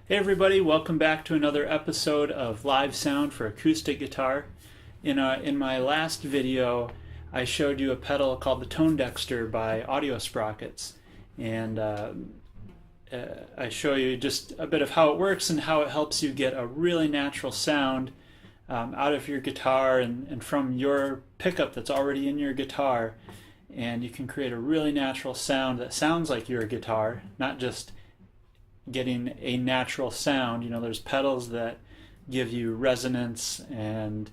Hey everybody, welcome back to another episode of Live Sound for Acoustic Guitar. In my last video, I showed you a pedal called the ToneDexter by AudioSprockets. And I show you just a bit of how it works and how it helps you get a really natural sound out of your guitar and from your pickup that's already in your guitar. And you can create a really natural sound that sounds like your guitar, not just getting a natural sound. You know, there's pedals that give you resonance and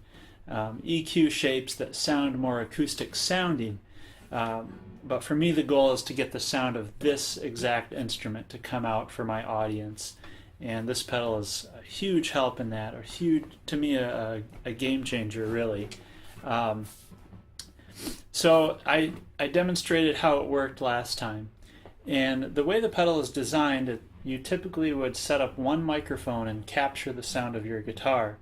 EQ shapes that sound more acoustic sounding. But for me, the goal is to get the sound of this exact instrument to come out for my audience. And this pedal is a huge help in that, to me, a game changer, really. So I demonstrated how it worked last time. And the way the pedal is designed, you typically would set up one microphone and capture the sound of your guitar.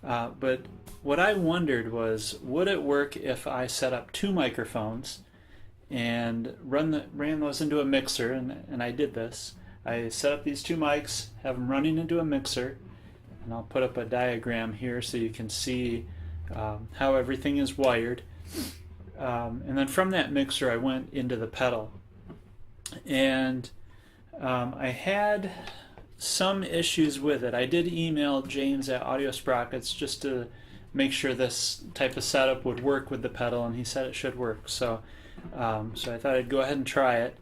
But what I wondered was, would it work if I set up two microphones and ran those into a mixer? And I did this. I set up these two mics, have them running into a mixer, and I'll put up a diagram here so you can see how everything is wired. And then from that mixer I went into the pedal. And I had some issues with it. I did email James at AudioSprockets just to make sure this type of setup would work with the pedal, and he said it should work. So I thought I'd go ahead and try it.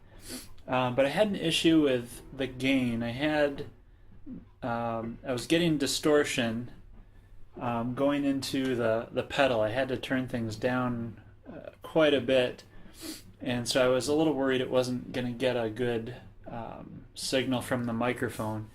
But I had an issue with the gain. I was getting distortion going into the pedal. I had to turn things down quite a bit, and so I was a little worried it wasn't going to get a good signal from the microphone.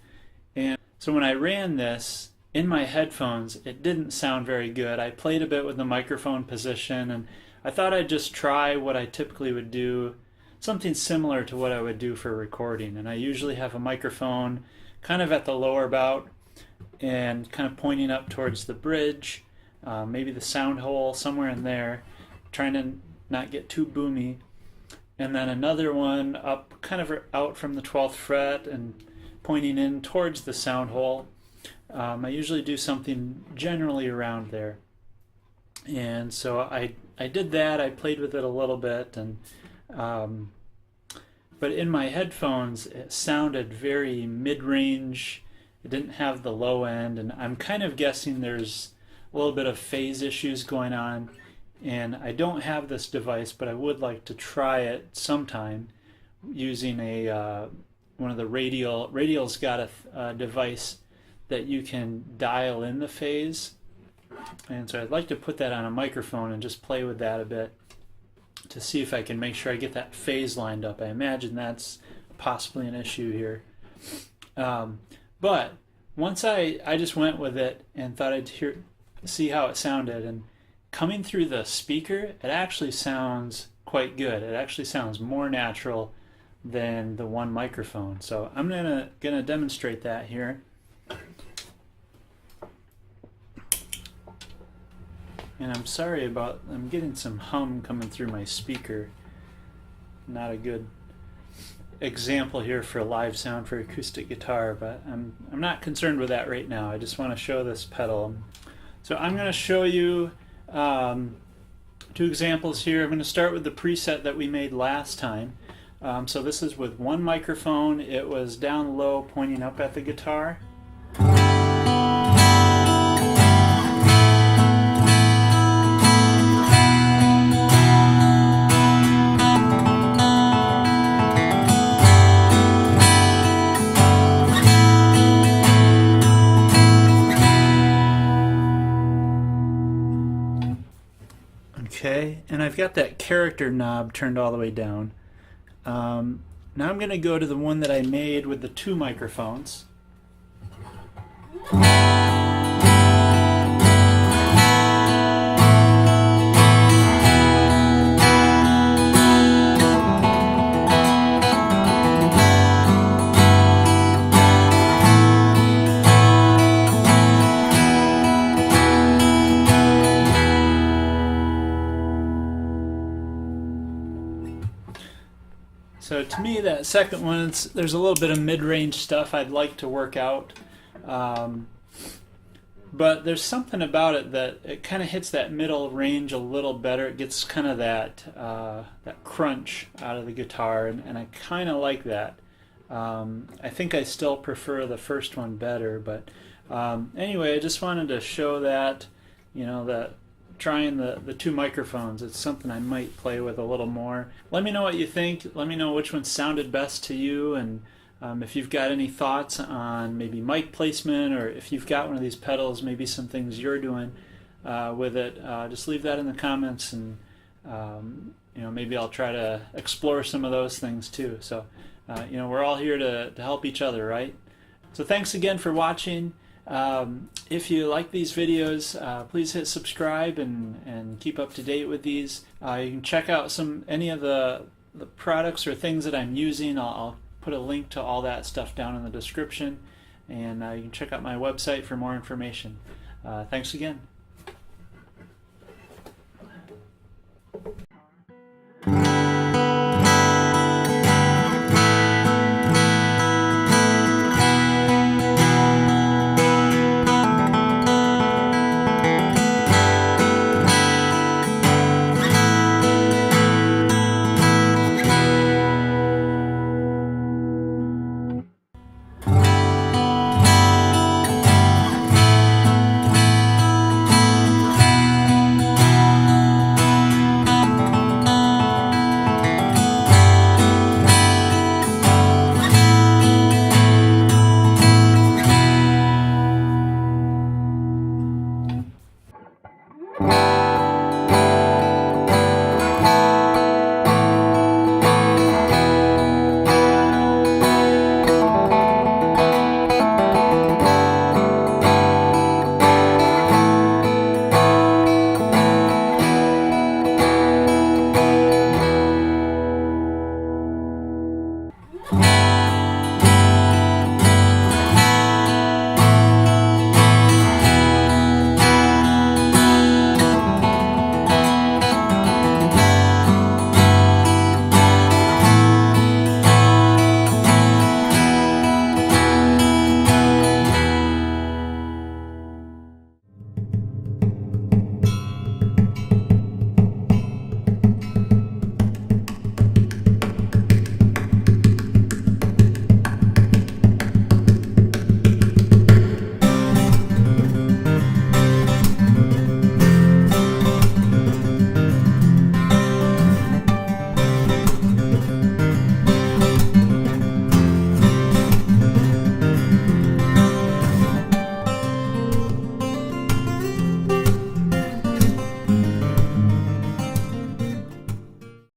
And so when I ran this in my headphones, it didn't sound very good. I played a bit with the microphone position, and I thought I'd just try what I typically would do, something similar to what I would do for recording. And I usually have a microphone kind of at the lower bout and kind of pointing up towards the bridge, maybe the sound hole, somewhere in there, trying to not get too boomy. And then another one up kind of out from the 12th fret and pointing in towards the sound hole. I usually do something generally around there. And so I did that. I played with it a little bit, and but in my headphones it sounded very mid-range. It didn't have the low end, and I'm kind of guessing there's a little bit of phase issues going on. And I don't have this device, but I would like to try it sometime using one of the radial. Radial's got a device that you can dial in the phase, and so I'd like to put that on a microphone and just play with that a bit to see if I can make sure I get that phase lined up. I imagine that's possibly an issue here. But once I just went with it and thought I'd see how it sounded, and coming through the speaker, it actually sounds quite good. It actually sounds more natural than the one microphone. So I'm gonna demonstrate that here. And I'm sorry I'm getting some hum coming through my speaker. Not a good example here for live sound for acoustic guitar, but I'm not concerned with that right now. I just want to show this pedal. So I'm going to show you two examples here. I'm going to start with the preset that we made last time. So this is with one microphone. It was down low, pointing up at the guitar. Okay, and I've got that character knob turned all the way down. Now I'm going to go to the one that I made with the two microphones. So to me, that second one, there's a little bit of mid-range stuff I'd like to work out. But there's something about it that it kind of hits that middle range a little better. It gets kind of that crunch out of the guitar, and I kind of like that. I think I still prefer the first one better, but anyway, I just wanted to show that, that trying the two microphones, it's something I might play with a little more. Let me know what you think. Let me know which one sounded best to you, and if you've got any thoughts on maybe mic placement, or if you've got one of these pedals, maybe some things you're doing with it, just leave that in the comments, and maybe I'll try to explore some of those things too. So we're all here to help each other, right? So thanks again for watching. If you like these videos, please hit subscribe and keep up to date with these. You can check out any of the products or things that I'm using. I'll put a link to all that stuff down in the description, and you can check out my website for more information. Thanks again.